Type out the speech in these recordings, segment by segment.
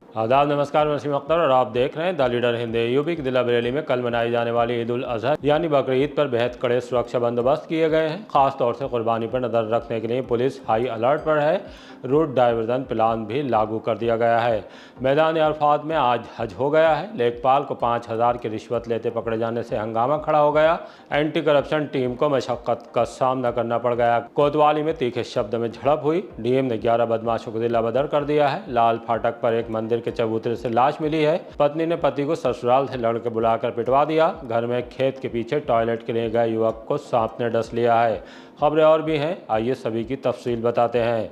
आदाब, नमस्कार। मैं वसीम अख्तर और आप देख रहे हैं द लीडर हिंदी। यूपी के जिला बरेली में कल मनाई जाने वाली ईद उल अजहा यानी बकरीद ईद पर बेहद कड़े सुरक्षा बंदोबस्त किए गए हैं। खास तौर से कुर्बानी पर नज़र रखने के लिए पुलिस हाई अलर्ट पर है। रूट डाइवर्जन प्लान भी लागू कर दिया गया है। मैदान अरफात में आज हज हो गया है। लेखपाल को 5,000 की रिश्वत लेते पकड़े जाने से हंगामा खड़ा हो गया। एंटी करप्शन टीम को मशक्कत का सामना करना पड़ गया। कोतवाली में तीखे शब्द में झड़प हुई। डीएम ने 11 बदमाशों को जिला बदर कर दिया है। लाल फाटक पर एक मंदिर के चबूतरे से लाश मिली है। पत्नी ने पति को ससुराल से लड़के बुलाकर पिटवा दिया। घर में खेत के पीछे टॉयलेट के लिए गए युवक को सांप ने डस लिया है। खबरें और भी हैं, आइए सभी की तफसील बताते हैं।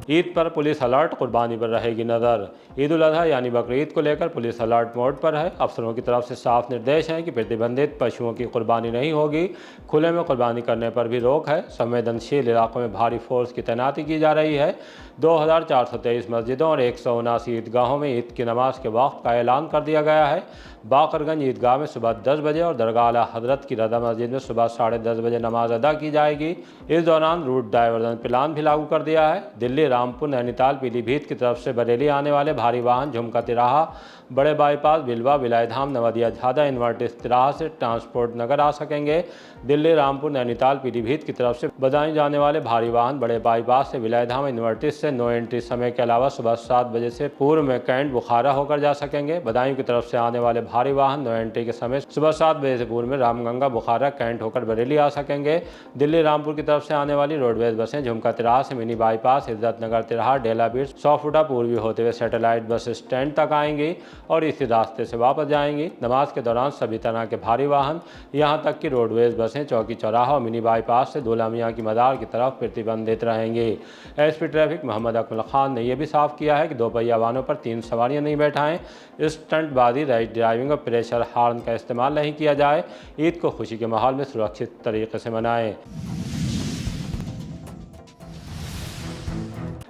ईद पर पुलिस अलर्ट, कुर्बानी पर रहेगी नज़र। ईद उल अजहा यानी बकरीद को लेकर पुलिस अलर्ट मोड पर है। अफसरों की तरफ से साफ निर्देश हैं कि प्रतिबंधित पशुओं की कुर्बानी नहीं होगी। खुले में कुर्बानी करने पर भी रोक है। संवेदनशील इलाकों में भारी फोर्स की तैनाती की जा रही है। 2,423 मस्जिदों और 179 ईदगाहों में ईद की नमाज के वक्त का ऐलान कर दिया गया है। बाकरगंज ईदगाह में सुबह 10 बजे और दरगाह आला हजरत की रजा मस्जिद में सुबह 10:30 बजे नमाज अदा की जाएगी। इस दौरान रूट डाइवर्जन प्लान भी लागू कर दिया है। दिल्ली, रामपुर, नैनीताल, पीलीभीत की तरफ से बरेली आने वाले भारी वाहन झुमका तिराहा, बड़े बाईपास, बिलवा, विलायधाम, नवदिया झादा, इन्वर्टिस तिराहा से ट्रांसपोर्ट नगर आ सकेंगे। दिल्ली, रामपुर, नैनीताल, पीलीभीत की तरफ से बदायूं जाने वाले भारी वाहन बड़े बाईपास से विलायधाम, इन्वर्टिस से नो एंट्री समय के अलावा सुबह 7 बजे से पूर्व में कैंट बुखारा होकर जा सकेंगे। बदायूं की तरफ से आने वाले भारी वाहन नो एंट्री के समय सुबह 7 बजे से पूर्व में रामगंगा, बुखारा, कैंट होकर बरेली आ सकेंगे। दिल्ली, रामपुर की तरफ से आने वाली रोडवेज बसें झुमका तिराहा से मिनी बाईपास, इज्जत नगर तिराहा, डेला बीट, 100 फुटा पूर्वी होते हुए सैटेलाइट बस स्टैंड तक आएंगी और इसी रास्ते से वापस जाएंगी। नमाज के दौरान सभी तरह के भारी वाहन, यहां तक कि रोडवेज बसें चौकी चौराहा और मिनी बाईपास से दूल्हा मियां की मदार की तरफ प्रतिबंधित रहेंगी। एसपी ट्रैफिक मोहम्मद अकमल खान ने यह भी साफ किया है कि 2 पहिया वाहनों पर 3 सवारियां नहीं बैठाएं। स्टंटबाजी, रैश ड्राइविंग और प्रेशर हार्न का इस्तेमाल नहीं किया जाए। ईद को खुशी के माहौल में सुरक्षित तरीके से मनाएं।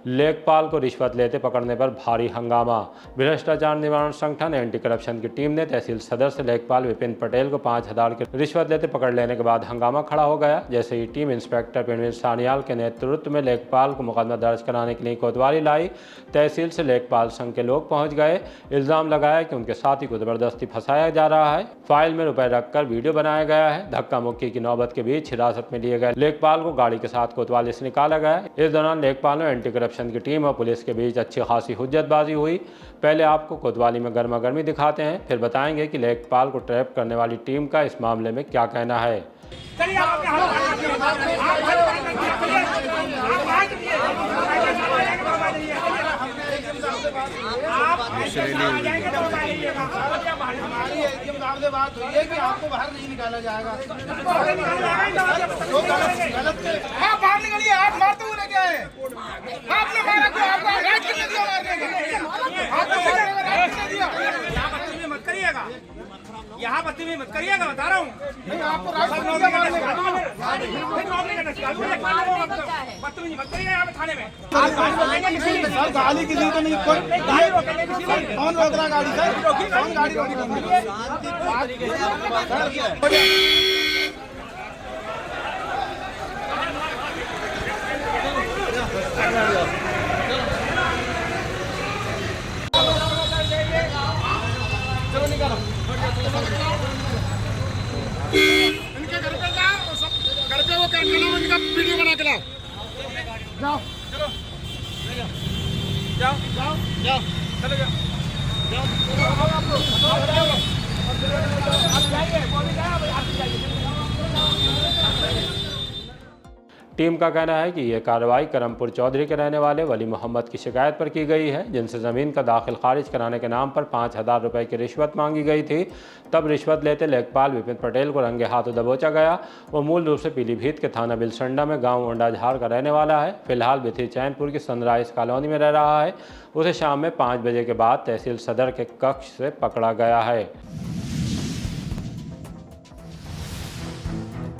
लेखपाल को रिश्वत लेते पकड़ने पर भारी हंगामा। भ्रष्टाचार निवारण संगठन एंटी करप्शन की टीम ने तहसील सदर से लेखपाल विपिन पटेल को 5,000 की रिश्वत लेते पकड़ लेने के बाद हंगामा खड़ा हो गया। जैसे ही टीम इंस्पेक्टर पिनवीर सानियाल के नेतृत्व में लेखपाल को मुकदमा दर्ज कराने के लिए कोतवाली लाई, तहसील से लेखपाल संघ के लोग पहुंच गए। इल्जाम लगाया कि उनके साथी को जबरदस्ती फंसाया जा रहा है। फाइल में रुपए रखकर वीडियो बनाया गया है। धक्का मुक्की की नौबत के बीच हिरासत में लिए गए लेखपाल को गाड़ी के साथ कोतवाली से निकाला गया। इस दौरान लेखपाल और एंटी करप्शन की टीम और पुलिस के बीच अच्छी खासी हुज्जतबाजी हुई। पहले आपको कोतवाली में गर्मा गर्मी दिखाते हैं, फिर बताएंगे कि लेखपाल को ट्रैप करने वाली टीम का इस मामले में क्या कहना है। बात हुई है कि आपको बाहर नहीं निकाला जाएगा। आप बाहर निकलिए, आप मारते हुए लेके आए। आपने मारा क्यों? आपको राइट किसने दिया मारने का? आपको राइट किसने दिया? यहाँ बदतमीजी मत करिएगा, यहाँ बदतमीजी मत करिएगा, बता रहा हूँ। नहीं, आपको राइट किसने दिया मारने का? बदतमीजी मत करिएगा यहाँ पे थाने में। सर गाड़ी किसी को नहीं, कौन रोक रहा गाड़ी? सर कौन गाड़ी रोक रहा? चलो निकालो, इनके घर पे जाओ, घर पे वो कैमरा उनका वीडियो बना के लाओ। जाओ चलो, जाओ जाओ जाओ, चलो जाओ जाओ, आप लोग टीम का कहना है कि यह कार्रवाई करमपुर चौधरी के रहने वाले वली मोहम्मद की शिकायत पर की गई है, जिनसे ज़मीन का दाखिल खारिज कराने के नाम पर 5,000 रुपये की रिश्वत मांगी गई थी। तब रिश्वत लेते लेखपाल विपिन पटेल को रंगे हाथों दबोचा गया। वो मूल रूप से पीलीभीत के थाना बिलसंडा में गांव ओंडाझार का रहने वाला है। फिलहाल बिथी चैनपुर की सनराइज कॉलोनी में रह रहा है। उसे शाम में 5 बजे के बाद तहसील सदर के कक्ष से पकड़ा गया है।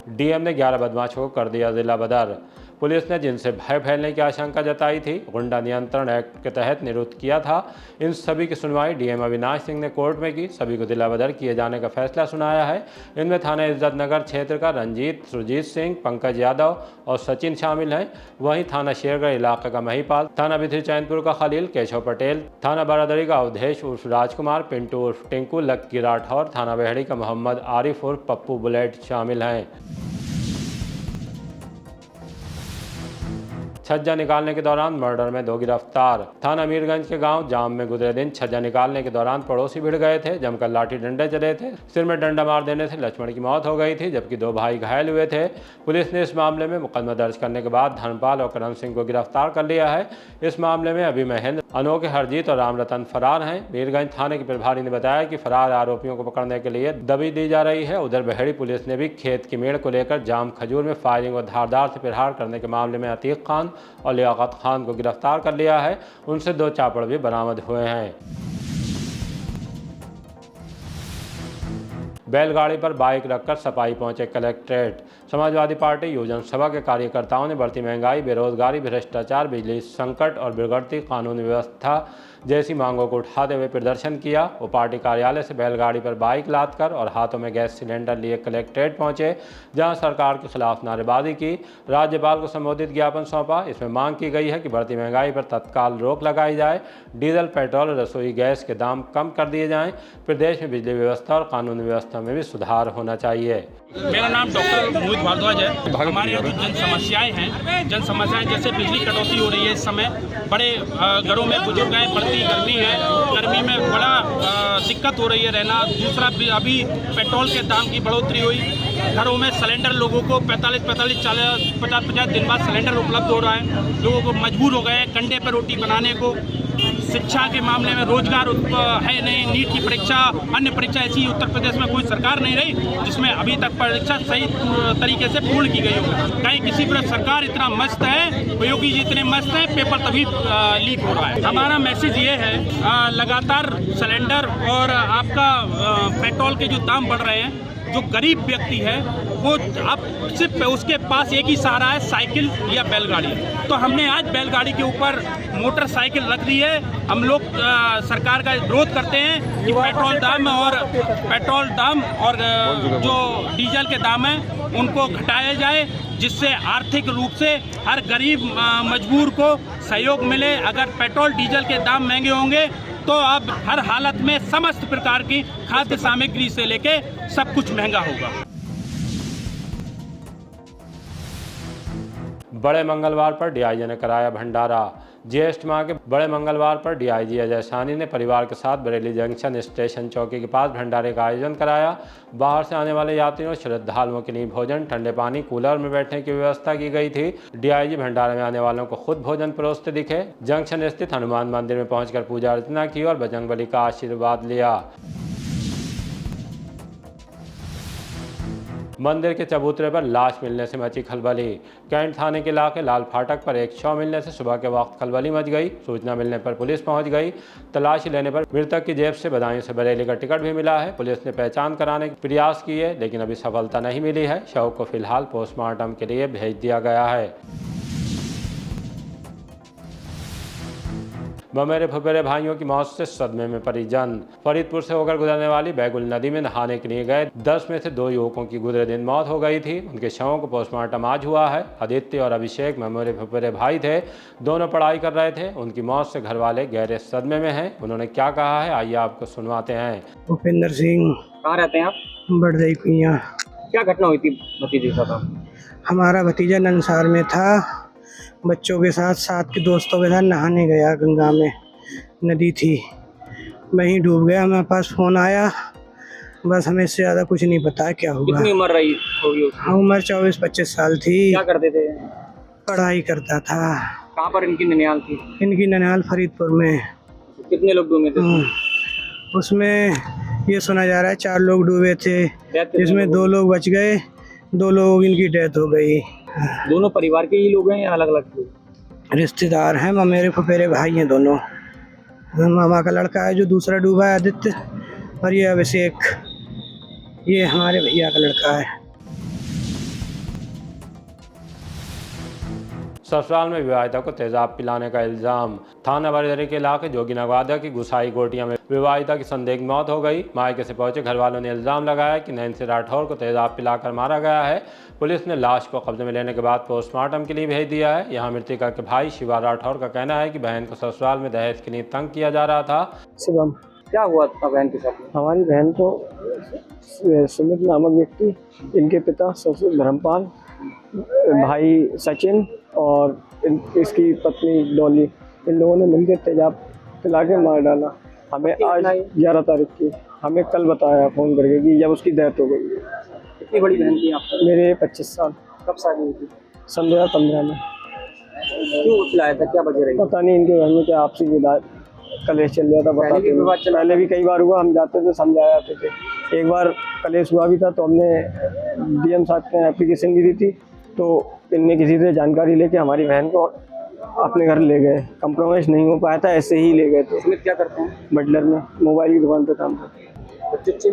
डीएम ने 11 बदमाशों को कर दिया जिला बदर। पुलिस ने जिनसे भय फैलने की आशंका जताई थी गुंडा नियंत्रण एक्ट के तहत निरुद्ध किया था। इन सभी की सुनवाई डीएम अविनाश सिंह ने कोर्ट में की। सभी को जिलाबदर किए जाने का फैसला सुनाया है। इनमें थाना इज्जत नगर क्षेत्र का रंजीत, सुरजीत सिंह, पंकज यादव और सचिन शामिल हैं। वहीं थाना शेरगढ़ इलाके का महिपाल, थाना बिथरी चैनपुर का खलील, केशव पटेल, थाना बारादरी का अवधेश उर्फ राजकुमार, पिंटू उर्फ टिंकू, लक्की राठौर, थाना बेहड़ी का मोहम्मद आरिफ उर्फ पप्पू बुलेट शामिल हैं। छज्जा निकालने के दौरान मर्डर में 2 गिरफ्तार। थाना मीरगंज के गांव जाम में गुजरे दिन छज्जा निकालने के दौरान पड़ोसी भिड़ गए थे। जमकर लाठी डंडे चले थे। सिर में डंडा मार देने से लक्ष्मण की मौत हो गई थी, जबकि 2 भाई घायल हुए थे। पुलिस ने इस मामले में मुकदमा दर्ज करने के बाद धर्मपाल और करण सिंह को गिरफ्तार कर लिया है। इस मामले में अभी महेंद्र, अनोखे, हरजीत और रामरतन फरार हैं। मीरगंज थाने के प्रभारी ने बताया कि फरार आरोपियों को पकड़ने के लिए दबी दी जा रही है। उधर बेहड़ी पुलिस ने भी खेत की मेड़ को लेकर जाम खजूर में फायरिंग और धारदार से प्रहार करने के मामले में अतीक खान और लियाकत खान को गिरफ्तार कर लिया है। उनसे 2 चापड़ भी बरामद हुए हैं। बैलगाड़ी पर बाइक रखकर सफाई पहुंचे कलेक्ट्रेट। समाजवादी पार्टी युवजन सभा के कार्यकर्ताओं ने बढ़ती महंगाई, बेरोजगारी, भ्रष्टाचार, बिजली संकट और बिगड़ती कानून व्यवस्था जैसी मांगों को उठाते हुए प्रदर्शन किया। वो पार्टी कार्यालय से बैलगाड़ी पर बाइक लादकर और हाथों में गैस सिलेंडर लिए कलेक्ट्रेट पहुंचे, जहां सरकार के खिलाफ नारेबाजी की। राज्यपाल को संबोधित ज्ञापन सौंपा। इसमें मांग की गई है कि बढ़ती महंगाई पर तत्काल रोक लगाई जाए, डीजल, पेट्रोल और रसोई गैस के दाम कम कर दिए जाएं। प्रदेश में बिजली व्यवस्था और कानूनी व्यवस्था में भी सुधार होना चाहिए। मेरा नाम डॉक्टर मोहित भारद्वाज है। हमारे यहाँ जो जन समस्याएं जैसे बिजली कटौती हो रही है, इस समय बड़े घरों में बुजुर्ग हैं, बढ़ती गर्मी है, गर्मी में बड़ा दिक्कत हो रही है रहना। दूसरा अभी पेट्रोल के दाम की बढ़ोतरी हुई, घरों में सिलेंडर लोगों को 50 दिन बाद सिलेंडर उपलब्ध हो रहा है। लोगों को मजबूर हो गए हैं कंडे पर रोटी बनाने को। शिक्षा के मामले में रोजगार है नहीं। नीट की परीक्षा, अन्य परीक्षा ऐसी उत्तर प्रदेश में कोई सरकार नहीं रही जिसमें अभी तक परीक्षा सही तरीके से पूर्ण की गई हो। कहीं किसी पर सरकार इतना मस्त है, योगी जी इतने मस्त हैं, पेपर तभी लीक हो रहा है। हमारा मैसेज ये है, लगातार सिलेंडर और आपका पेट्रोल के जो दाम बढ़ रहे हैं, जो गरीब व्यक्ति है वो अब सिर्फ उसके पास एक ही सहारा है, साइकिल या बैलगाड़ी। तो हमने आज बैलगाड़ी के ऊपर मोटरसाइकिल रख दी है। हम लोग सरकार का विरोध करते हैं कि पेट्रोल दाम और जो डीजल के दाम हैं उनको घटाया जाए, जिससे आर्थिक रूप से हर गरीब मजबूर को सहयोग मिले। अगर पेट्रोल डीजल के दाम महंगे होंगे तो अब हर हालत में समस्त प्रकार की खाद्य सामग्री से लेके सब कुछ महंगा होगा। बड़े मंगलवार पर डीआईजी ने कराया भंडारा। ज्येष्ठ माह के बड़े मंगलवार पर डीआईजी अजय साहनी ने परिवार के साथ बरेली जंक्शन स्टेशन चौकी के पास भंडारे का आयोजन कराया। बाहर से आने वाले यात्रियों और श्रद्धालुओं के लिए भोजन, ठंडे पानी, कूलर में बैठने की व्यवस्था की गई थी। डीआईजी भंडारे में आने वालों को खुद भोजन परोसते दिखे। जंक्शन स्थित हनुमान मंदिर में पहुंचकर पूजा अर्चना की और बजरंगबली का आशीर्वाद लिया। मंदिर के चबूतरे पर लाश मिलने से मची खलबली। कैंट थाने के इलाके लाल फाटक पर एक शव मिलने से सुबह के वक्त खलबली मच गई। सूचना मिलने पर पुलिस पहुंच गई। तलाशी लेने पर मृतक की जेब से बदायूं से बरेली का टिकट भी मिला है। पुलिस ने पहचान कराने के प्रयास किए, लेकिन अभी सफलता नहीं मिली है। शव को फिलहाल पोस्टमार्टम के लिए भेज दिया गया है। ममेरे फुफेरे भाइयों की मौत से सदमे में परिजन। फरीदपुर से होकर गुजरने वाली बैगुल नदी में नहाने के लिए गए 10 में से 2 युवकों की गुजरे दिन मौत हो गई थी। उनके शवों को पोस्टमार्टम आज हुआ है। आदित्य और अभिषेक ममेरे फुफेरे भाई थे। दोनों पढ़ाई कर रहे थे। उनकी मौत से घर वाले गहरे सदमे में हैं। उन्होंने क्या कहा है, आइए आपको सुनवाते हैं। भूपेंद्र सिंह। कहाँ रहते हैं आप? बड़दई कुइयाँ। क्या घटना हुई थी भतीजे के साथ? हमारा भतीजा नंसार में था, बच्चों के साथ के दोस्तों के साथ नहाने गया। गंगा में नदी थी, वहीं डूब गया। हमारे पास फोन आया, बस हमें इससे ज़्यादा कुछ नहीं पता क्या हुआ। कितनी उम्र रही होगी उसकी? उम्र 24-25 साल थी। क्या करते थे? पढ़ाई करता था। कहाँ पर इनकी ननिहाल थी? इनकी ननिहाल फरीदपुर में। कितने लोग डूबे थे? उसमें ये सुना जा रहा है 4 लोग डूबे थे, जिसमें 2 लोग बच गए, 2 लोगों की इनकी डेथ हो गई। दोनों परिवार के ही लोग हैं या अलग अलग लोग? रिश्तेदार हैं, मेरे फुफेरे भाई हैं दोनों। मामा का लड़का है जो दूसरा डूबा है, आदित्य, और ये अभिषेक, ये हमारे भैया का लड़का है। ससुराल में विवाहिता को तेजाब पिलाने का इल्जाम। थाना बरदरी के इलाके जोगीनवादा की गुसाई गोटिया में विवाहिता की संदिग्ध मौत हो गई। मायके से पहुंचे घर वालों ने इल्जाम लगाया कि नैन्सी राठौर को तेजाब पिलाकर मारा गया है। पुलिस ने लाश को कब्जे में लेने के बाद पोस्टमार्टम के लिए भेज दिया है। यहाँ मृतका के भाई शिवा राठौर का कहना है कि बहन को ससुराल में दहेज के लिए तंग किया जा रहा था। शिवम, क्या हुआ था बहन के साथ? हमारी बहन को सुमित नामक व्यक्ति, इनके पिता ससुर धर्मपाल, भाई सचिन और इसकी पत्नी डॉली, इन लोगों ने मिलकर तेजाब पिला के मार डाला। हमें आज 11 तारीख की हमें कल बताया फ़ोन करके कि जब उसकी डेथ हो गई। कितनी बड़ी बहन थी आपकी? मेरे 25 साल। कब शादी हुई थी? सन 2015 में। क्यों पिलाया था, क्या वजह रही? पता नहीं, इनके घर में क्या आपसी विवाद कलेश चल रहा था। पहले भी कई बार हुआ, हम जाते थे समझा जाते थे। एक बार कलेश हुआ भी था तो हमने डीएम साहब के एप्लीकेशन भी दी थी, तो इनने किसी से जानकारी लेके हमारी बहन को अपने घर ले गए। कंप्रोमाइज़ नहीं हो पाया था, ऐसे ही ले गए थे। सुमित क्या करते हैं? बटलर में मोबाइल की दुकान पे काम करते हैं। बच्चे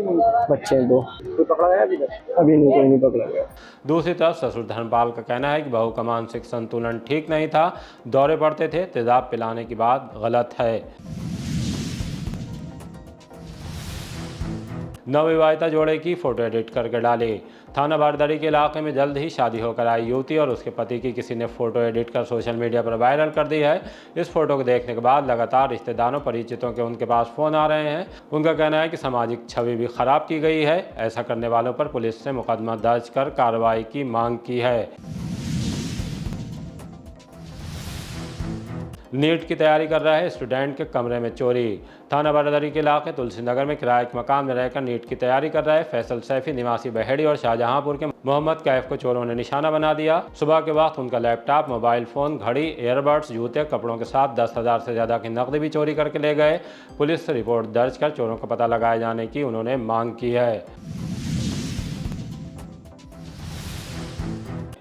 हैं 2। कोई पकड़ा गया अभी तक? अभी नहीं, कोई नहीं पकड़ा गया। दूसरी तरफ ससुर धर्मपाल का कहना है कि बहू का मानसिक संतुलन ठीक नहीं था, दौरे पड़ते थे, तेजाब पिलाने की बात गलत है। नवविवाहिता जोड़े की फोटो एडिट करके डाली। थाना बारदरी के इलाके में जल्द ही शादी होकर आई युवती और उसके पति की किसी ने फोटो एडिट कर सोशल मीडिया पर वायरल कर दी है। इस फोटो को देखने के बाद लगातार रिश्तेदारों, परिचितों के उनके पास फ़ोन आ रहे हैं। उनका कहना है कि सामाजिक छवि भी खराब की गई है। ऐसा करने वालों पर पुलिस से मुकदमा दर्ज कर कार्रवाई की मांग की है। नीट की तैयारी कर रहे स्टूडेंट के कमरे में चोरी। थाना बारदरी के इलाके तुलसी नगर में किराए के मकान में रहकर नीट की तैयारी कर रहे फैसल सैफी निवासी बहेड़ी और शाहजहांपुर के मोहम्मद कैफ को चोरों ने निशाना बना दिया। सुबह के वक्त उनका लैपटॉप, मोबाइल फ़ोन, घड़ी, एयरबड्स, जूते, कपड़ों के साथ 10,000 से ज़्यादा की नकदी भी चोरी करके ले गए। पुलिस से रिपोर्ट दर्ज कर चोरों का पता लगाए जाने की उन्होंने मांग की है।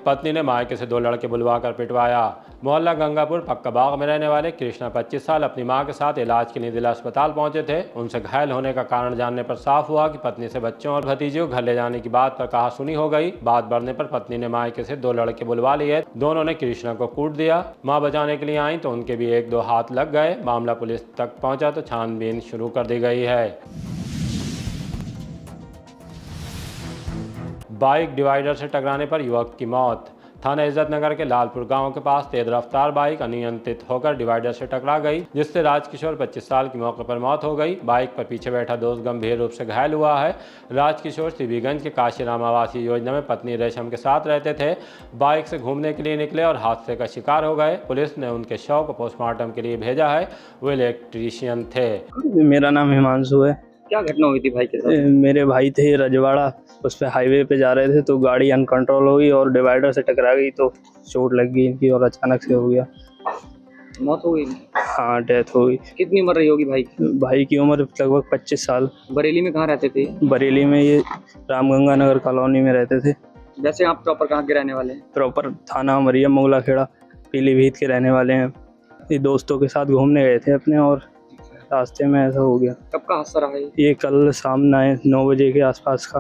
पत्नी ने मायके से 2 लड़के बुलवाकर पिटवाया। मोहल्ला गंगापुर पक्का बाग में रहने वाले कृष्णा 25 साल अपनी मां के साथ इलाज के लिए जिला अस्पताल पहुंचे थे। उनसे घायल होने का कारण जानने पर साफ हुआ कि पत्नी से बच्चों और भतीजों को घर ले जाने की बात पर कहासुनी हो गई। बात बढ़ने पर पत्नी ने मायके से 2 लड़के बुलवा लिए। दोनों ने कृष्णा को कूट दिया। मां बचाने के लिए आई तो उनके भी 1-2 हाथ लग गए। मामला पुलिस तक पहुंचा तो छानबीन शुरू कर दी गई है। बाइक डिवाइडर से टकराने पर युवक की मौत। थाना इज्जत नगर के लालपुर गांव के पास तेज रफ्तार बाइक अनियंत्रित होकर डिवाइडर से टकरा गई, जिससे राजकिशोर 25 साल की मौके पर मौत हो गई। बाइक पर पीछे बैठा दोस्त गंभीर रूप से घायल हुआ है। राजकिशोर सीबीगंज के काशीराम आवासीय योजना में पत्नी रेशम के साथ रहते थे। बाइक से घूमने के लिए निकले और हादसे का शिकार हो गए। पुलिस ने उनके शव को पोस्टमार्टम के लिए भेजा है। वो इलेक्ट्रीशियन थे। मेरा नाम हिमांशु है। क्या घटना हुई थी भाई के साथ? मेरे भाई थे रजवाड़ा, उस पे हाईवे पे जा रहे थे तो गाड़ी अनकंट्रोल हुई और डिवाइडर से टकरा गई तो चोट लग गई इनकी और अचानक से हो गया। मौत हो गई? हाँ, डेथ हो गई। कितनी उम्र रही होगी भाई की? भाई की उम्र लगभग 25 साल। बरेली में कहाँ रहते थे? बरेली में, ये रामगंगा नगर कॉलोनी में रहते थे। वैसे आप प्रॉपर कहाँ के रहने वाले हैं? प्रॉपर थाना मरियम मोगला खेड़ा पीलीभीत के रहने वाले हैं। ये दोस्तों के साथ घूमने गए थे अपने और रास्ते में ऐसा हो गया। कब का हादसा रहा है? ये कल शाम 9 बजे के आसपास का।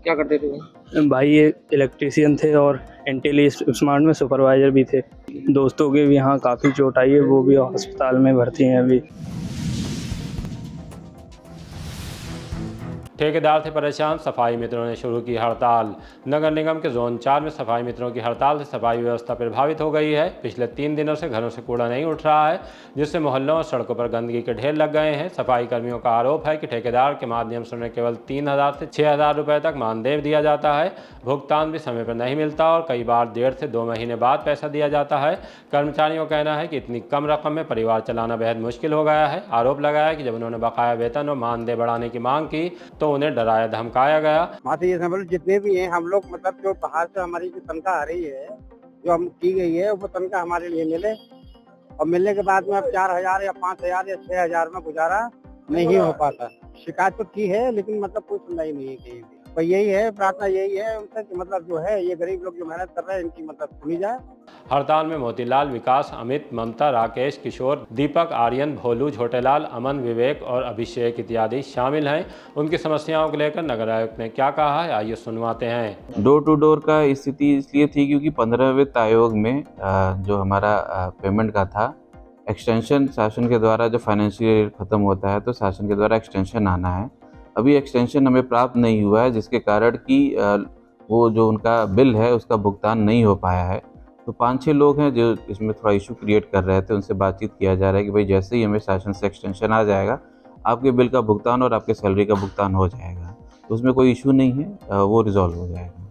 क्या करते थे भाई? ये इलेक्ट्रीशियन थे और इंटेली स्मार्ट में सुपरवाइजर भी थे। दोस्तों के भी यहाँ काफ़ी चोट आई है, वो भी अस्पताल में भर्ती हैं अभी। ठेकेदार से परेशान सफाई मित्रों ने शुरू की हड़ताल। नगर निगम के जोन 4 में सफाई मित्रों की हड़ताल से सफाई व्यवस्था प्रभावित हो गई है। पिछले 3 दिनों से घरों से कूड़ा नहीं उठ रहा है, जिससे मोहल्लों और सड़कों पर गंदगी के ढेर लग गए हैं। सफाई कर्मियों का आरोप है कि ठेकेदार के माध्यम से उन्हें केवल 3,000 से 6,000 रुपये तक मानदेय दिया जाता है। भुगतान भी समय पर नहीं मिलता और कई बार 1.5 से 2 महीने बाद पैसा दिया जाता है। कर्मचारियों का कहना है कि इतनी कम रकम में परिवार चलाना बेहद मुश्किल हो गया है। आरोप लगाया कि जब उन्होंने बकाया वेतन और मानदेय बढ़ाने की मांग की तो उन्हें डराया धमकाया गया। माता ये समझ जितने भी हैं हम लोग, मतलब जो बाहर से हमारी जो तनख्वाह आ रही है, जो हम की गई है, वो तनख्वाह हमारे लिए मिले और मिलने के बाद में अब 4,000 या 5,000 या 6,000 में गुजारा नहीं हो पाता। शिकायत तो की है लेकिन मतलब कोई सुनवाई नहीं है कहीं भी। तो यही है, प्रार्थना यही है उनसे कि मतलब जो है ये गरीब लोग जो मेहनत कर रहे हैं इनकी मतलब सुनी जाए। हड़ताल में मोतीलाल, विकास, अमित, ममता, राकेश, किशोर, दीपक, आर्यन, भोलू, छोटेलाल, अमन, विवेक और अभिषेक इत्यादि शामिल हैं। उनकी समस्याओं को लेकर नगर आयुक्त ने क्या कहा है, आइए सुनवाते हैं। डोर टू डोर का स्थिति इसलिए थी क्योंकि 15वें वित्त आयोग में जो हमारा पेमेंट का था, एक्सटेंशन शासन के द्वारा जो फाइनेंशियल ईयर ख़त्म होता है तो शासन के द्वारा एक्सटेंशन आना है। अभी एक्सटेंशन हमें प्राप्त नहीं हुआ है, जिसके कारण कि वो जो उनका बिल है उसका भुगतान नहीं हो पाया है। तो 5-6 लोग हैं जो इसमें थोड़ा इशू क्रिएट कर रहे थे, उनसे बातचीत किया जा रहा है कि भाई जैसे ही हमें शासन से एक्सटेंशन आ जाएगा आपके बिल का भुगतान और आपके सैलरी का भुगतान हो जाएगा। तो उसमें कोई इशू नहीं है, वो रिजॉल्व हो जाएगा।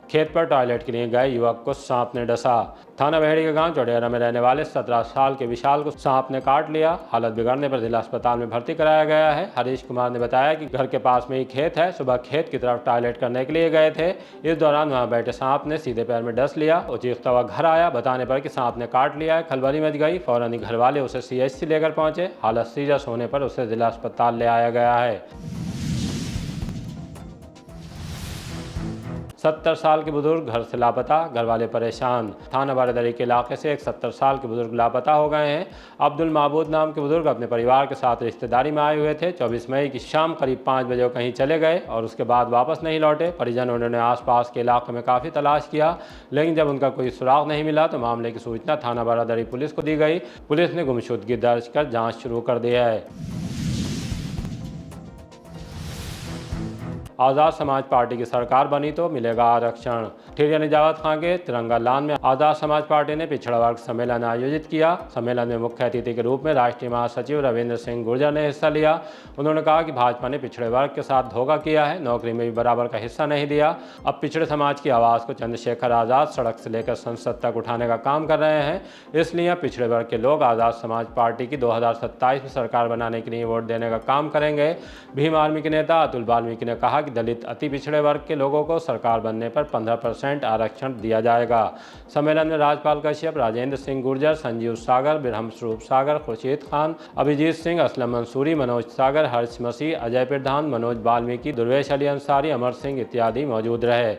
खेत पर टॉयलेट के लिए गए युवक को सांप ने डसा। थाना बहेड़ी के गांव चौड़ेरा में रहने वाले 17 साल के विशाल को सांप ने काट लिया। हालत बिगड़ने पर जिला अस्पताल में भर्ती कराया गया है। हरीश कुमार ने बताया कि घर के पास में ही खेत है। सुबह खेत की तरफ टॉयलेट करने के लिए गए थे। इस दौरान वहां बैठे सांप ने सीधे पैर में डस लिया और चीखता हुआ घर आया। बताने पर कि सांप ने काट लिया है, खलबली मच गई। फौरन ही घर वाले उसे CHC लेकर पहुंचे। हालत सीरियस होने पर उसे जिला अस्पताल ले आया गया है। 70 साल के बुजुर्ग घर से लापता, घर वाले परेशान। थाना बारादरी के इलाके से एक 70 साल के बुजुर्ग लापता हो गए हैं। अब्दुल माबूद नाम के बुजुर्ग अपने परिवार के साथ रिश्तेदारी में आए हुए थे। 24 मई की शाम करीब 5 बजे कहीं चले गए और उसके बाद वापस नहीं लौटे। परिजनों ने आसपास के इलाके में काफ़ी तलाश किया, लेकिन जब उनका कोई सुराग नहीं मिला तो मामले की सूचना थाना बारादरी पुलिस को दी गई। पुलिस ने गुमशुदगी दर्ज कर जाँच शुरू कर दी है। आज़ाद समाज पार्टी की सरकार बनी तो मिलेगा आरक्षण। ठिरिया निजावत खां के तिरंगा लान में आज़ाद समाज पार्टी ने पिछड़ा वर्ग सम्मेलन आयोजित किया। सम्मेलन में मुख्य अतिथि के रूप में राष्ट्रीय महासचिव रविंद्र सिंह गुर्जर ने हिस्सा लिया। उन्होंने कहा कि भाजपा ने पिछड़े वर्ग के साथ धोखा किया है, नौकरी में भी बराबर का हिस्सा नहीं दिया। अब पिछड़े समाज की आवाज़ को चंद्रशेखर आज़ाद सड़क से लेकर संसद तक उठाने का काम कर रहे हैं। इसलिए अब पिछड़े वर्ग के लोग आज़ाद समाज पार्टी की 2027 में सरकार बनाने के लिए वोट देने का काम करेंगे। भीम आर्मी के नेता अतुल वाल्मीकि ने कहा कि दलित अति पिछड़े वर्ग के लोगों को सरकार बनने पर 15% आरक्षण दिया जाएगा। सम्मेलन में राजपाल कश्यप, राजेंद्र सिंह गुर्जर, संजीव सागर, बिरहम स्वरूप सागर, खुर्शीद खान, अभिजीत सिंह, असलम मंसूरी, मनोज सागर, हर्ष मसीह, अजय प्रधान, मनोज वाल्मीकि, दुर्वेश अली अंसारी, अमर सिंह इत्यादि मौजूद रहे।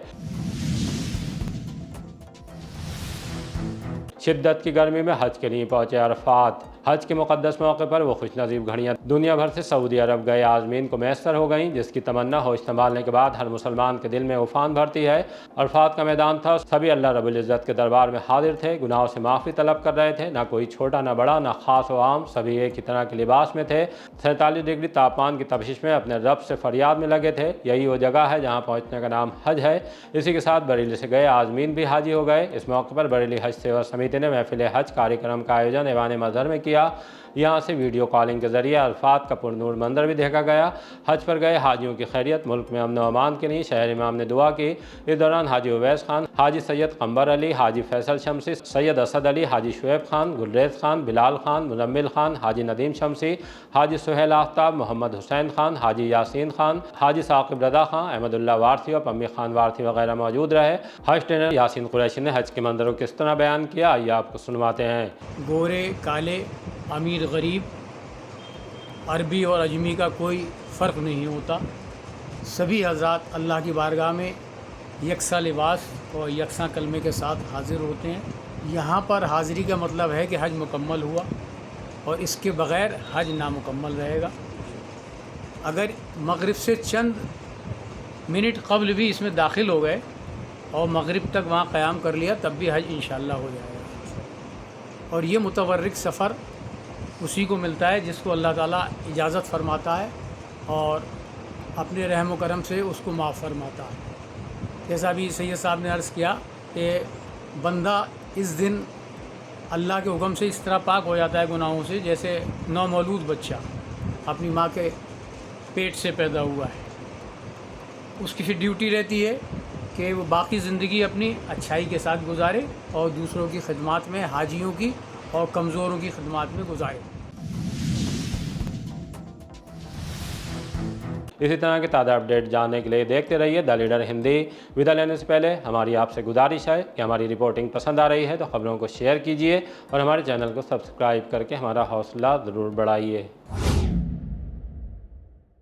शिद्दत की गर्मी में हज के लिए पहुंचे अरफात। हज के मुक़द्दस मौके पर वो खुशनसीब घड़ियाँ दुनिया भर से सऊदी अरब गए आज़मीन को मैसर हो गईं, जिसकी तमन्ना होश संभालने के बाद हर मुसलमान के दिल में उफान भरती है। अरफात का मैदान था, सभी अल्लाह रब्बुल इज़्ज़त के दरबार में हाजिर थे, गुनाहों से माफ़ी तलब कर रहे थे। ना कोई छोटा ना बड़ा, ना खास व आम, सभी एक ही तरह के लिबास में थे। 47 डिग्री तापमान की तपिश में अपने रब से फरियाद में लगे थे। यही वो जगह है जहाँ पहुँचने का नाम हज है। इसी के साथ बरेली से गए आज़मीन भी हाजी हो गए। इस मौके पर बरेली हज सेवा समिति ने महफिल हज कार्यक्रम का आयोजन ऐवान मज़हर में किया। यहाँ से वीडियो कॉलिंग के जरिए अरफात का पुरनूर मंजर भी देखा गया। हज पर गए हाजियों की खैरियत, मुल्क में अमन व अमान के लिए शहर इमाम ने दुआ की। इस दौरान हाजी उवैस खान, हाजी सैयद कम्बर अली, हाजी फैसल शमसी, सैयद असद अली, हाजी शुएब खान, गुलरेज खान, बिलाल खान, मुजम्मिल खान, हाजी नदीम शमसी, हाजी सुहेल आफ्ताब, मोहम्मद हुसैन खान, हाजी यासीन खान, हाजी साकिब रदा खान, अहमदुल्ला वारसी और पम्मी खान वारसी वगैरह मौजूद रहे। हज ट्रेनर यासीन कुरैशी ने हज के मंजरों को किस तरह बयान किया, आइए आपको सुनवाते हैं। गोरे काले, अमीर गरीब, अरबी और अजमी का कोई फ़र्क नहीं होता। सभी हज़रात अल्लाह की बारगाह में यकसा लिबास और यकसा कलमे के साथ हाज़िर होते हैं। यहाँ पर हाज़िरी का मतलब है कि हज मुकम्मल हुआ और इसके बग़ैर हज नामुकम्मल रहेगा। अगर मगरिब से चंद मिनट क़ब्ल भी इसमें दाखिल हो गए और मगरिब तक वहाँ क़याम कर लिया तब भी हज इंशाअल्लाह हो जाएगा। और ये मुतवर्रिक सफ़र उसी को मिलता है जिसको अल्लाह ताला इजाज़त फरमाता है और अपने रहम व करम से उसको माफ़ फरमाता है। जैसा भी सैयद साहब ने अर्ज़ किया कि बंदा इस दिन अल्लाह के हुक्म से इस तरह पाक हो जाता है गुनाहों से, जैसे नौमौलूद बच्चा अपनी माँ के पेट से पैदा हुआ है। उसकी फिर ड्यूटी रहती है कि वो बाकी ज़िंदगी अपनी अच्छाई के साथ गुजारे और दूसरों की खिदमत में, हाजियों की और कमज़ोरों की खिदमत में गुजारे। इसी तरह के ताज़ा अपडेट जानने के लिए देखते रहिए द लीडर हिंदी। विदा लेने से पहले हमारी आपसे गुजारिश है कि हमारी रिपोर्टिंग पसंद आ रही है तो खबरों को शेयर कीजिए और हमारे चैनल को सब्सक्राइब करके हमारा हौसला ज़रूर बढ़ाइए।